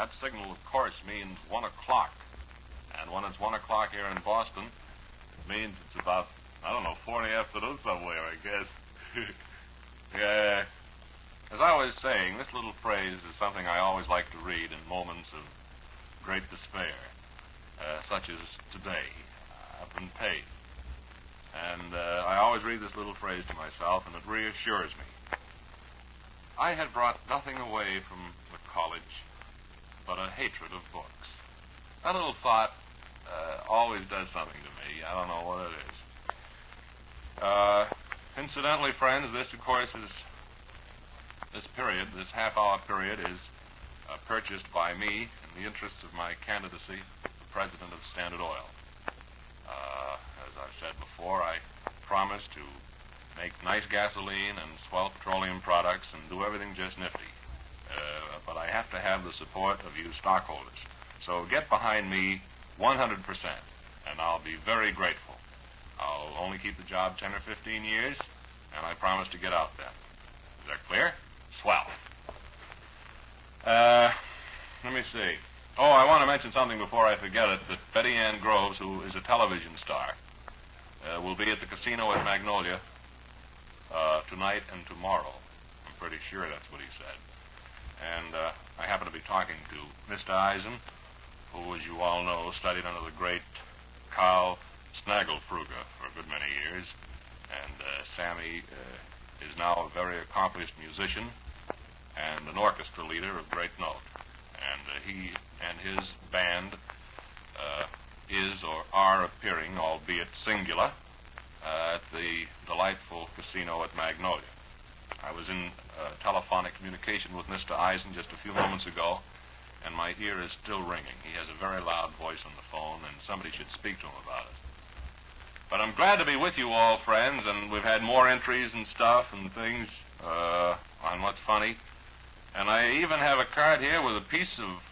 That signal, of course, means 1 o'clock. And when it's 1 o'clock here in Boston, it means it's about, 40 afternoon somewhere, I guess. Yeah. As I was saying, this little phrase is something I always like to read in moments of great despair, such as today. I've been paid. And I always read this little phrase to myself, and it reassures me. I had brought nothing away from the college but a hatred of books. That little thought always does something to me. I don't know what it is. Incidentally, friends, this, of course, is this half-hour period is purchased by me in the interests of my candidacy for president of Standard Oil. As I've said before, I promise to make nice gasoline and swell petroleum products and do everything just nifty. But I have to have the support of you stockholders. So get behind me 100%, and I'll be very grateful. I'll only keep the job 10 or 15 years, and I promise to get out then. Is that clear? Swell. Let me see. Oh, I want to mention something before I forget it, that Betty Ann Groves, who is a television star, will be at the casino at Magnolia tonight and tomorrow. I'm pretty sure that's what he said. And I happen to be talking to Mr. Eisen, who, as you all know, studied under the great Carl Snagelfruger for a good many years. And Sammy is now a very accomplished musician and an orchestra leader of great note. And he and his band is or are appearing, albeit singular, at the delightful casino at Magnolia. I was in telephonic communication with Mr. Eisen just a few moments ago, and my ear is still ringing. He has a very loud voice on the phone, and somebody should speak to him about it. But I'm glad to be with you all, friends, and we've had more entries and stuff and things on What's Funny. And I even have a card here with a piece of,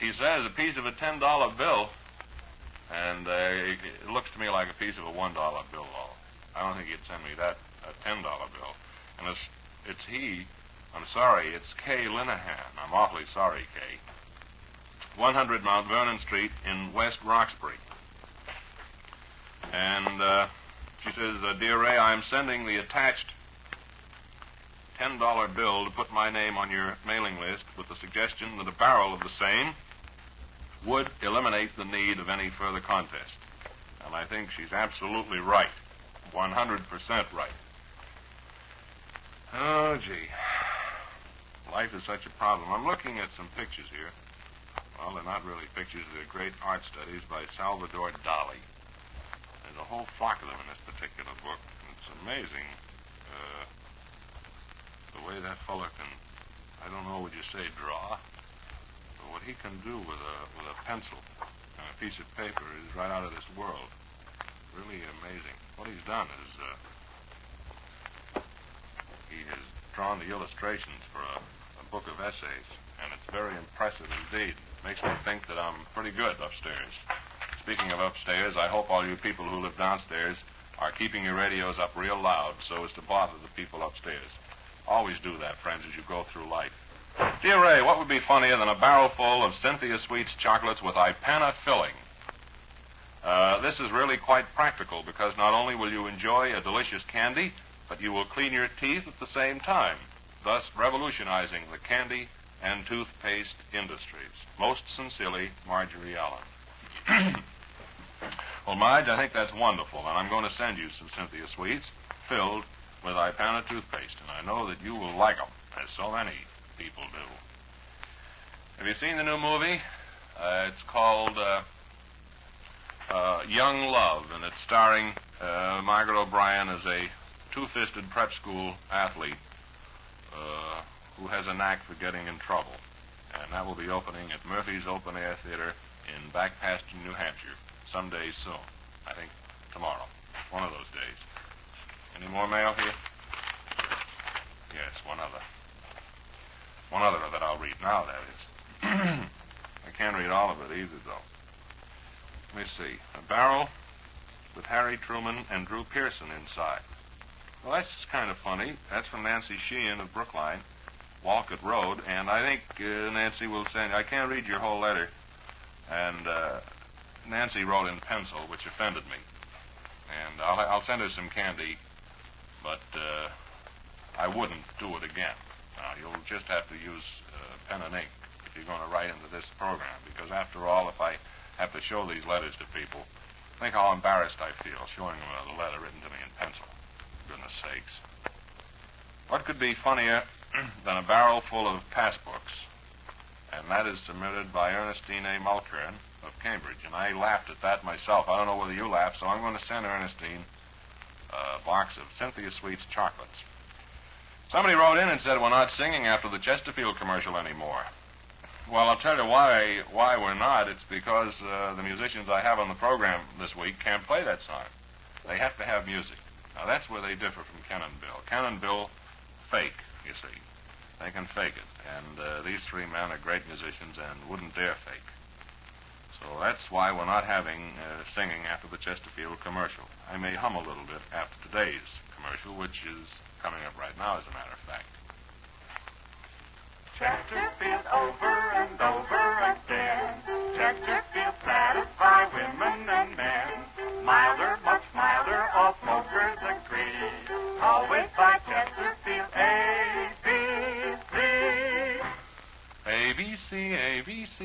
he says, a piece of a $10 bill. And it looks to me like a piece of a $1 bill, though. I don't think he'd send me that, a $10 bill. And it's he, I'm sorry, it's Kay Linehan. I'm awfully sorry, Kay. 100 Mount Vernon Street in West Roxbury. And she says, Dear Ray, I'm sending the attached $10 bill to put my name on your mailing list with the suggestion that a barrel of the same would eliminate the need of any further contest. And I think she's absolutely right. 100% right. Oh, gee. Life is such a problem. I'm looking at some pictures here. Well, they're not really pictures. They're great art studies by Salvador Dali. There's a whole flock of them in this particular book. It's amazing the way that fella can, I don't know, would you say draw? But what he can do with a pencil and a piece of paper is right out of this world. Really amazing. What he's done is he has drawn the illustrations for a book of essays, and it's very impressive indeed. Makes me think that I'm pretty good upstairs. Speaking of upstairs, I hope all you people who live downstairs are keeping your radios up real loud so as to bother the people upstairs. Always do that, friends, as you go through life. Dear Ray, what would be funnier than a barrel full of Cynthia Sweets chocolates with Ipana filling? This is really quite practical because not only will you enjoy a delicious candy, but you will clean your teeth at the same time, thus revolutionizing the candy and toothpaste industries. Most sincerely, Marjorie Allen. Well, Marge, I think that's wonderful, and I'm going to send you some Cynthia Sweets filled with Ipana toothpaste, and I know that you will like them, as so many people do. Have you seen the new movie? It's called Young Love, and it's starring Margaret O'Brien as a two-fisted prep school athlete who has a knack for getting in trouble. And that will be opening at Murphy's Open Air Theater in Backpasture, New Hampshire, someday soon. I think tomorrow. One of those days. Any more mail here? Yes, one other. One other that I'll read now, that is. I can't read all of it either, though. Let me see. A barrel with Harry Truman and Drew Pearson inside. Well, that's kind of funny. That's from Nancy Sheehan of Brookline. Walcott Road, and I think Nancy will send. I can't read your whole letter, and Nancy wrote in pencil, which offended me, and I'll send her some candy, but I wouldn't do it again. Now, you'll just have to use pen and ink if you're going to write into this program, because after all, if I have to show these letters to people, think how embarrassed I feel showing them a letter written to me in pencil. Goodness sakes. What could be funnier than a barrel full of passbooks? And that is submitted by Ernestine A. Mulkern of Cambridge. And I laughed at that myself. I don't know whether you laughed, so I'm going to send Ernestine a box of Cynthia Sweet's chocolates. Somebody wrote in and said we're not singing after the Chesterfield commercial anymore. Well, I'll tell you why we're not. It's because the musicians I have on the program this week can't play that song. They have to have music. Now, that's where they differ from Ken and Bill. Ken and Bill fake, you see. They can fake it. And these three men are great musicians and wouldn't dare fake. So that's why we're not having singing after the Chesterfield commercial. I may hum a little bit after today's commercial, which is coming up right now, as a matter of fact. Chesterfield over and over again. Chesterfield satisfy women and men. Milder, much milder, all smokers agree. Always buy Chesterfield ABC. ABC, ABC,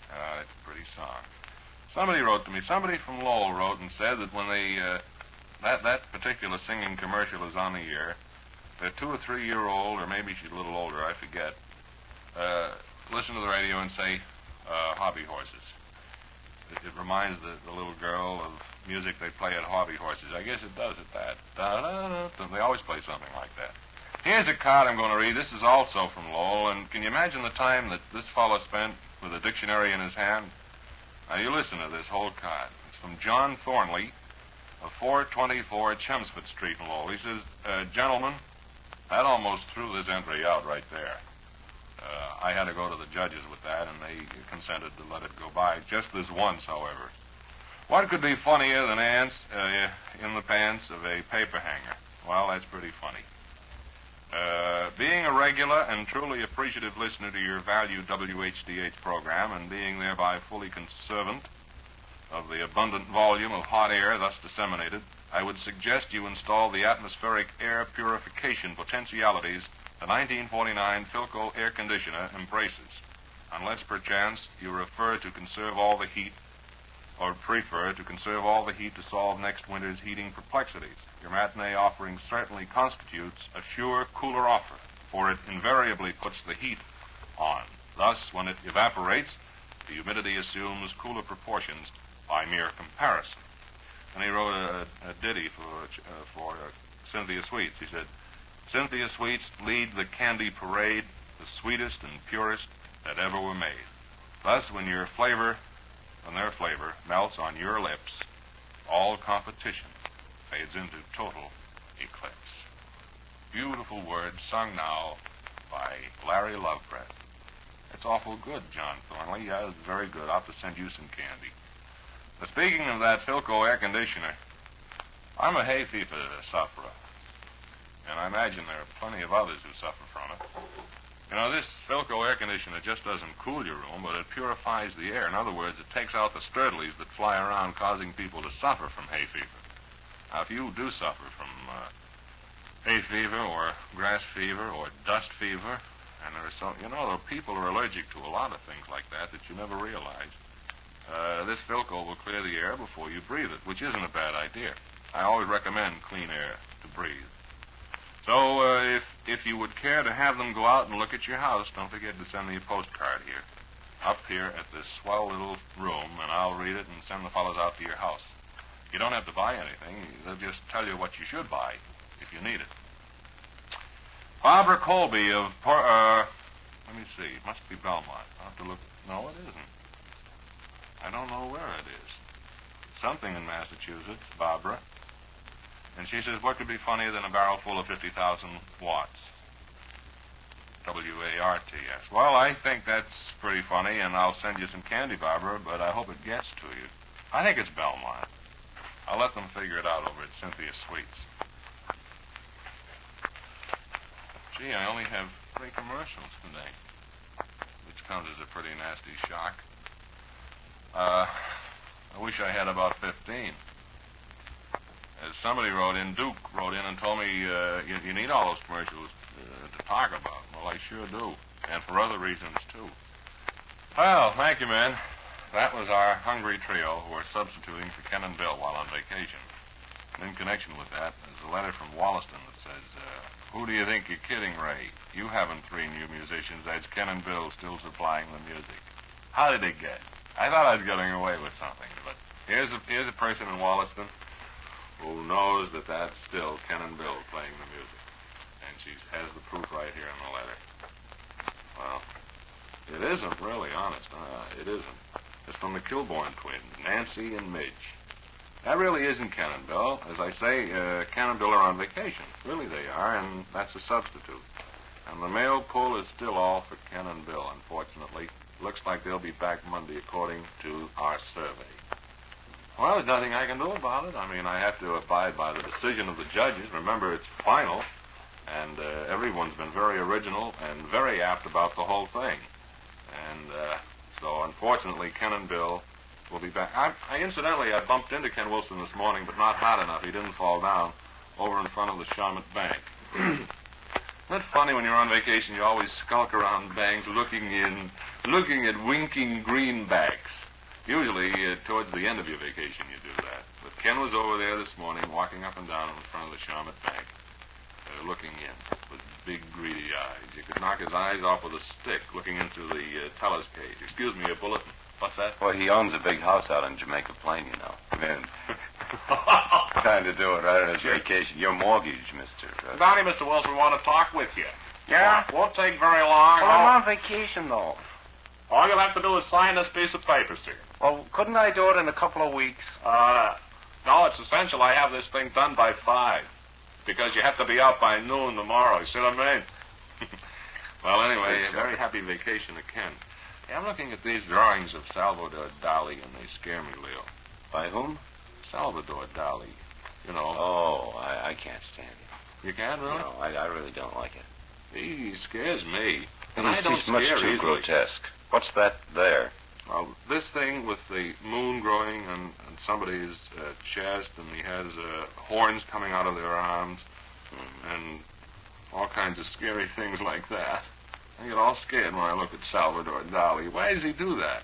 that's a pretty song. Somebody wrote to me, somebody from Lowell wrote and said that when they, that particular singing commercial is on the air, they're 2 or 3 year old, or maybe she's a little older, I forget, listen to the radio and say, hobby horses. It reminds the little girl of music they play at hobby horses. I guess it does at that. Da-da-da-da. They always play something like that. Here's a card I'm going to read. This is also from Lowell, and can you imagine the time that this fellow spent with a dictionary in his hand? Now, you listen to this whole card. It's from John Thornley of 424 Chelmsford Street in Lowell. He says, gentlemen, that almost threw this entry out right there. I had to go to the judges with that, and they consented to let it go by. Just this once, however. What could be funnier than ants in the pants of a paper hanger? Well, that's pretty funny. Being a regular and truly appreciative listener to your valued WHDH program, and being thereby fully conservant of the abundant volume of hot air thus disseminated, I would suggest you install the atmospheric air purification potentialities the 1949 Philco air conditioner embraces, unless perchance you prefer to conserve all the heat to solve next winter's heating perplexities. Your matinee offering certainly constitutes a sure cooler offer, for it invariably puts the heat on. Thus, when it evaporates, the humidity assumes cooler proportions by mere comparison. And he wrote a ditty for Cynthia Sweets. He said, Cynthia Sweets lead the candy parade, the sweetest and purest that ever were made. Thus, when their flavor melts on your lips, all competition fades into total eclipse. Beautiful words sung now by Larry Lovebreath. It's awful good, John Thornley. Yeah, it's very good. I'll have to send you some candy. But speaking of that Philco air conditioner, I'm a hay fever sufferer. And I imagine there are plenty of others who suffer from it. You know, this Philco air conditioner just doesn't cool your room, but it purifies the air. In other words, it takes out the sturdlies that fly around causing people to suffer from hay fever. Now, if you do suffer from hay fever or grass fever or dust fever, and there are people are allergic to a lot of things like that you never realize. This Philco will clear the air before you breathe it, which isn't a bad idea. I always recommend clean air to breathe. So if you would care to have them go out and look at your house, don't forget to send me a postcard here, up here at this swell little room, and I'll read it and send the fellows out to your house. You don't have to buy anything. They'll just tell you what you should buy if you need it. Barbara Colby of, let me see, it must be Belmont. I'll have to look. No, it isn't. I don't know where it is. Something in Massachusetts, Barbara. And she says, what could be funnier than a barrel full of 50,000 watts? W-A-R-T-S. Well, I think that's pretty funny, and I'll send you some candy, Barbara, but I hope it gets to you. I think it's Belmont. I'll let them figure it out over at Cynthia Sweets. Gee, I only have 3 commercials today, which comes as a pretty nasty shock. I wish I had about 15. As somebody Duke wrote in and told me you need all those commercials to talk about. Well, I sure do, and for other reasons, too. Well, thank you, man. That was our hungry trio who are substituting for Ken and Bill while on vacation. And in connection with that, there's a letter from Wollaston that says, who do you think you're kidding, Ray? You haven't 3 new musicians. That's Ken and Bill still supplying the music. How did it get? I thought I was getting away with something, but here's a person in Wollaston who knows that that's still Ken and Bill playing the music. And she has the proof right here in the letter. Well, it isn't really, honest. It isn't. It's from the Kilbourne twins, Nancy and Midge. That really isn't Ken and Bill. As I say, Ken and Bill are on vacation. Really they are, and that's a substitute. And the mail pull is still all for Ken and Bill, unfortunately. Looks like they'll be back Monday according to our survey. Well, there's nothing I can do about it. I mean, I have to abide by the decision of the judges. Remember, it's final, and everyone's been very original and very apt about the whole thing. And so, unfortunately, Ken and Bill will be back. Incidentally, I bumped into Ken Wilson this morning, but not hot enough. He didn't fall down over in front of the Shawmut Bank. Isn't it funny when you're on vacation, you always skulk around banks looking at winking greenbacks. Usually, towards the end of your vacation, you do that. But Ken was over there this morning, walking up and down in front of the Shawmut Bank, looking in with big, greedy eyes. You could knock his eyes off with a stick, looking into the teller's cage. Excuse me, a bulletin. What's that? Well, he owns a big house out on Jamaica Plain, you know. And time to do it right on his vacation. Your mortgage, Mr. Dali, Mr. Wilson, we want to talk with you. Yeah? Won't take very long. Well, I'm on vacation, though. All you'll have to do is sign this piece of paper, sir. Well, couldn't I do it in a couple of weeks? No, it's essential I have this thing done by 5. Because you have to be out by noon tomorrow. You see what I mean? Well, anyway, a very happy vacation to Ken. Yeah, I'm looking at these drawings of Salvador Dali, and they scare me, Leo. By whom? Salvador Dali. You know. Oh, I can't stand it. You can't, really? No, I really don't like it. He scares me. And I don't He's much scare too easily. grotesque. What's that there? Well, this thing with the moon growing on somebody's chest, and he has horns coming out of their arms, and all kinds of scary things like that. I get all scared when I look at Salvador Dali. Why does he do that?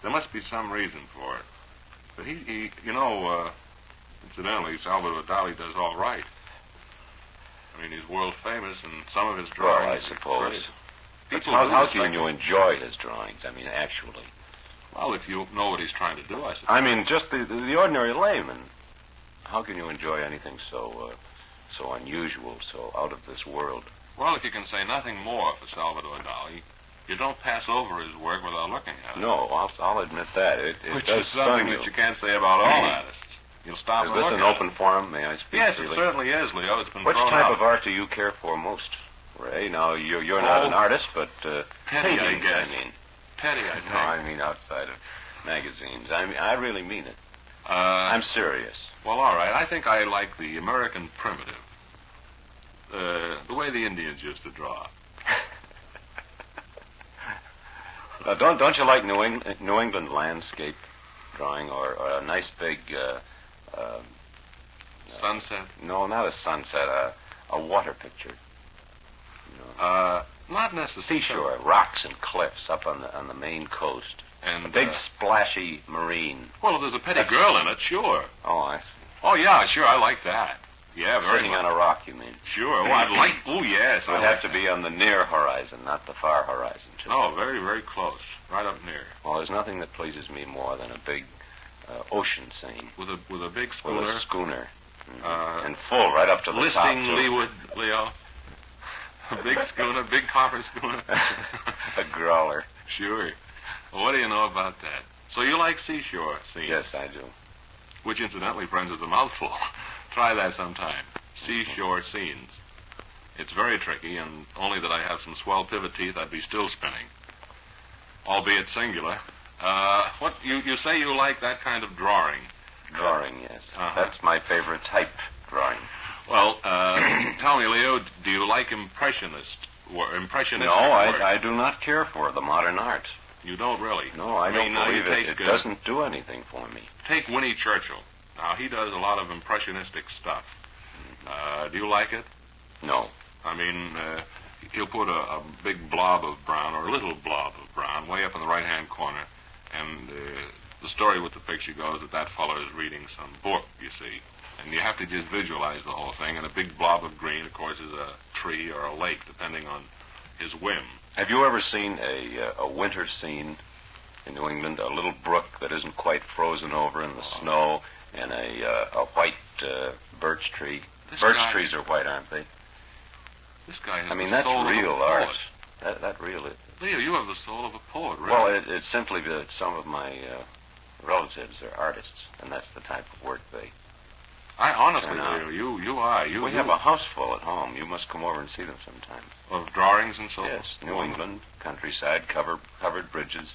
There must be some reason for it. But he incidentally, Salvador Dali does all right. I mean, he's world famous, and some of his drawings... Well, I suppose. But People how can you enjoy his drawings? I mean, actually. Well, if you know what he's trying to do, I suppose. I mean, just the ordinary layman. How can you enjoy anything so unusual, so out of this world? Well, if you can say nothing more for Salvador Dali, you don't pass over his work without looking at it. No, I'll admit that. It Which does is something stun you. that you can't say about all artists. You'll stop Is and this look an at open it. forum? May I speak Yes, freely? it certainly is, Leo. It's been Which thrown type out. of art do you care for most, Ray? Now, you're not an artist, but Petty, I paintings, guess. I mean. Petty, I think. No, I mean outside of magazines. I really mean it. I'm serious. Well, all right. I think I like the American primitive. The way the Indians used to draw. Now, don't you like New England landscape drawing or a nice big... Sunset? No, not a sunset. A water picture. You know. Not necessarily. Seashore, rocks and cliffs up on the Maine coast. And A big splashy marine. Well, if there's a petty girl in it, sure. Oh, I see. Oh, yeah, sure. I like that. Yeah, very Sitting much. on a rock, you mean? Sure. Well, I'd like... Oh, yes. It would have to be on the near horizon, not the far horizon, too. No, very, very close. Right up near. Well, there's nothing that pleases me more than a big ocean scene. With a big With schooner. a schooner. And full right up to the top, Listing too. leeward, Leo. A big schooner, big copper schooner. A growler. Sure. Well, what do you know about that? So you like seashore scenes? Yes, I do. Which, incidentally, friends, is a mouthful. Try that sometime. Seashore scenes. It's very tricky, and only that I have some swell pivot teeth, I'd be still spinning. Albeit singular. What you say you like that kind of drawing? Drawing, yes. Uh-huh. That's my favorite type, drawing. Well, tell me, Leo, do you like impressionistic No, work? I do not care for the modern art. You don't really? No, I don't believe you it. take, It doesn't do anything for me. Take Winnie Churchill. Now, he does a lot of impressionistic stuff. Do you like it? No. I mean, he'll put a big blob of brown, or a little blob of brown, way up in the right-hand corner, and the story with the picture goes that fellow is reading some book, you see. And you have to just visualize the whole thing, and a big blob of green, of course, is a tree or a lake, depending on his whim. Have you ever seen a winter scene in New England? A little brook that isn't quite frozen over in the snow, and a white birch tree. Birch trees are white, aren't they? This guy has that's the soul real of a art. poet. That real is. Leo, you have the soul of a poet, really. Well, it's simply that some of my relatives are artists, and that's the type of work they... I honestly, turn out. Leo, you are. We have a house full at home. You must come over and see them sometime. Of drawings and so forth? Yes, New England, countryside, covered bridges.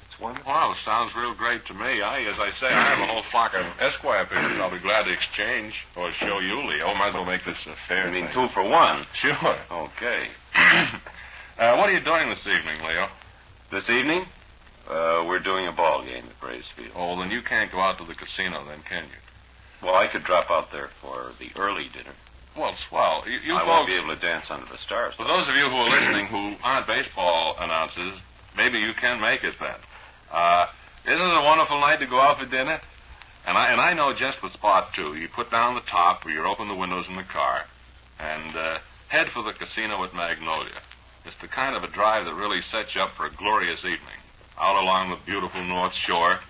It's wonderful. Wow, sounds real great to me. As I say, I have a whole flock of Esquire pictures I'll be glad to exchange or show you, Leo. Might as well make this a fair I mean, thing. 2 for 1. Sure. Okay. What are you doing this evening, Leo? This evening, we're doing a ball game at Bracefield. Oh, then you can't go out to the casino then, can you? Well, I could drop out there for the early dinner. Well, swell. You I folks, won't be able to dance under the stars. for those of you who are listening who aren't baseball announcers, maybe you can make it then. Isn't it a wonderful night to go out for dinner? And I know just the spot, too. You put down the top, or you open the windows in the car, and head for the casino at Magnolia. It's the kind of a drive that really sets you up for a glorious evening. Out along the beautiful North Shore,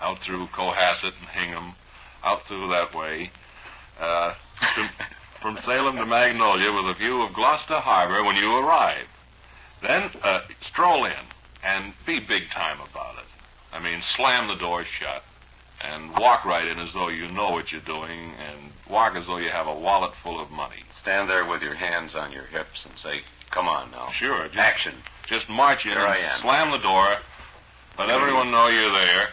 out through Cohasset and Hingham, out through that way, from Salem to Magnolia with a view of Gloucester Harbor when you arrive. Then stroll in and be big time about it. I mean, slam the door shut and walk right in as though you know what you're doing and walk as though you have a wallet full of money. Stand there with your hands on your hips and say, come on now. Sure. Action. Just march in Here I and am. slam the door, let everyone know you're there,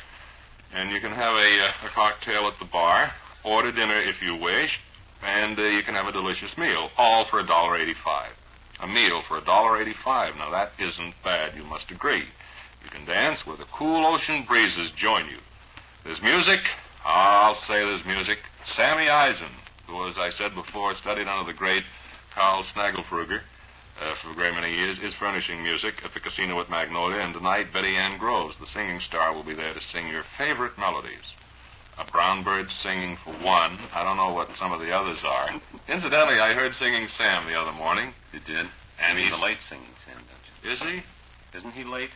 and you can have a cocktail at the bar, order dinner if you wish, and you can have a delicious meal, all for $1.85. A meal for $1.85. Now, that isn't bad, you must agree. You can dance where the cool ocean breezes join you. There's music. I'll say there's music. Sammy Eisen, who, as I said before, studied under the great Carl Snagelfruger for a great many years, is furnishing music at the casino at Magnolia, and tonight Betty Ann Groves, the singing star, will be there to sing your favorite melodies. A brown bird singing for one. I don't know what some of the others are. Incidentally, I heard Singing Sam the other morning. You did? And he's he's... the late singing Sam, don't you? Is he? Isn't he late?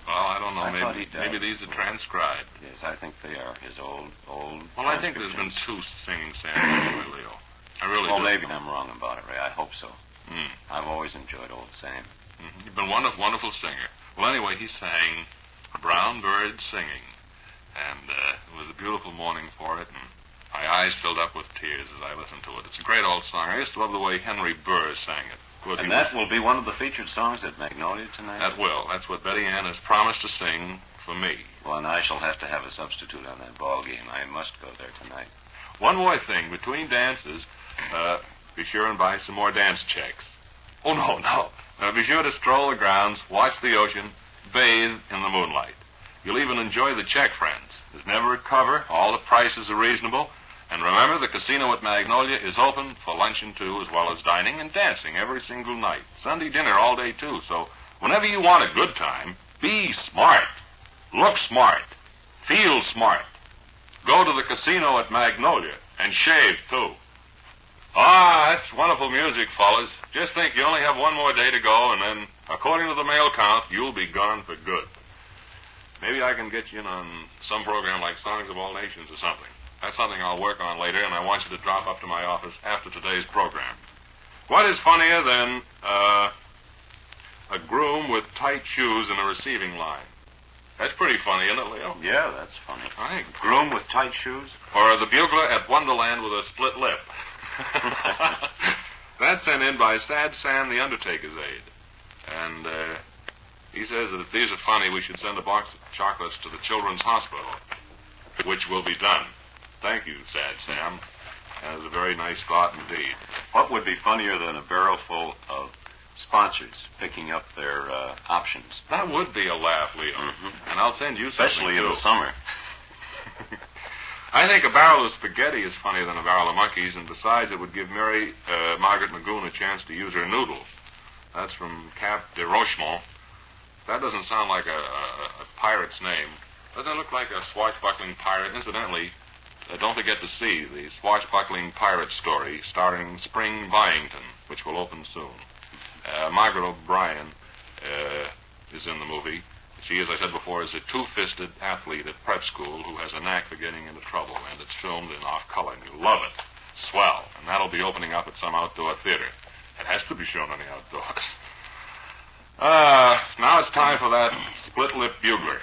Well, I don't know. I thought he died. Maybe these are transcribed. Yes, I think they are his old. Well, I think there's been 2 Singing Sam anyway, Leo. I really Well, do. maybe I'm wrong about it, Ray. I hope so. Mm. I've always enjoyed old Sam. Mm-hmm. You've been a wonderful singer. Well, anyway, he sang Brown Bird Singing, and it was a beautiful morning for it, and my eyes filled up with tears as I listened to it. It's a great old song. I used to love the way Henry Burr sang it. Of course, And that will be one of the featured songs at Magnolia tonight? That will. That's what Betty Ann has promised to sing for me. Well, and I shall have to have a substitute on that ball game. I must go there tonight. One more thing. Between dances, be sure and buy some more dance checks. Oh, no. Be sure to stroll the grounds, watch the ocean, bathe in the moonlight. You'll even enjoy the check, friends. There's never a cover. All the prices are reasonable. And remember, the casino at Magnolia is open for luncheon, too, as well as dining and dancing every single night. Sunday dinner all day, too. So whenever you want a good time, be smart. Look smart. Feel smart. Go to the casino at Magnolia and shave, too. That's wonderful music, fellas. Just think you only have one more day to go, and then, according to the mail count, you'll be gone for good. Maybe I can get you in on some program like Songs of All Nations or something. That's something I'll work on later, and I want you to drop up to my office after today's program. What is funnier than a groom with tight shoes in a receiving line? That's pretty funny, isn't it, Leo? Yeah, that's funny. I agree. Groom with tight shoes? Or the bugler at Wonderland with a split lip. That's sent in by Sad Sam, the Undertaker's aide. And he says that if these are funny, we should send a box of chocolates to the Children's Hospital, which will be done. Thank you, Sad Sam. That was a very nice thought indeed. What would be funnier than a barrel full of sponsors picking up their options? That would be a laugh, Leo. Mm-hmm. And I'll send you something, Especially in too. the summer. I think a barrel of spaghetti is funnier than a barrel of monkeys, and besides, it would give Margaret Magoon a chance to use her noodle. That's from Cap de Rochemont. That doesn't sound like a pirate's name. Doesn't it look like a swashbuckling pirate? Incidentally, don't forget to see the swashbuckling pirate story starring Spring Byington, which will open soon. Margaret O'Brien is in the movie. She, as I said before, is a two-fisted athlete at prep school who has a knack for getting into trouble, and it's filmed in off-color, and you'll love it. Swell. And that'll be opening up at some outdoor theater. It has to be shown in the outdoors. Now it's time for that split-lip bugler.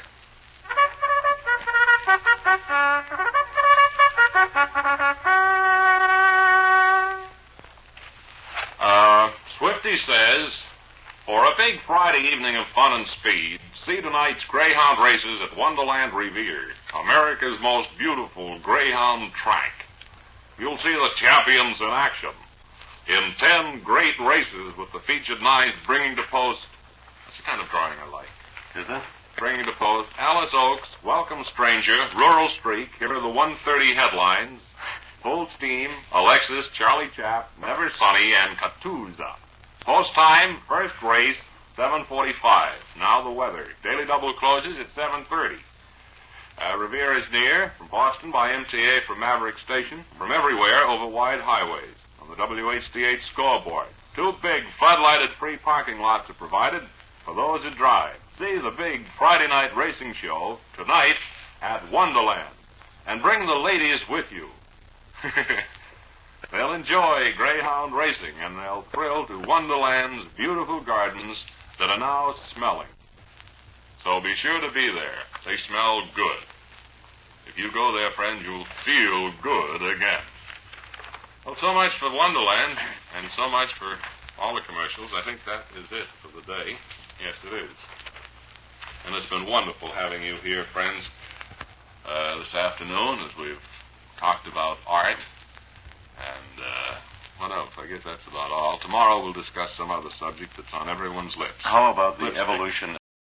Swifty says, for a big Friday evening of fun and speed, see tonight's Greyhound races at Wonderland Revere, America's most beautiful Greyhound track. You'll see the champions in action in 10 great races with the featured nines bringing to post. That's the kind of drawing I like. Is that? Bringing to post Alice Oaks, Welcome Stranger, Rural Streak. Here are the 1:30 headlines. Full Steam, Alexis, Charlie Chap, Never Sunny, and Catuzza. Post time, first race, 7:45. Now the weather. Daily double closes at 7:30. Revere is near, from Boston by MTA from Maverick Station, from everywhere over wide highways. On the WHDH scoreboard, 2 big floodlighted free parking lots are provided for those who drive. See the big Friday night racing show tonight at Wonderland. And bring the ladies with you. They'll enjoy Greyhound racing, and they'll thrill to Wonderland's beautiful gardens that are now smelling. So be sure to be there. They smell good. If you go there, friends, you'll feel good again. Well, so much for Wonderland, and so much for all the commercials. I think that is it for the day. Yes, it is. And it's been wonderful having you here, friends, this afternoon as we've talked about art. And what else? I guess that's about all. Tomorrow we'll discuss some other subject that's on everyone's lips. How about the Lipstick. evolution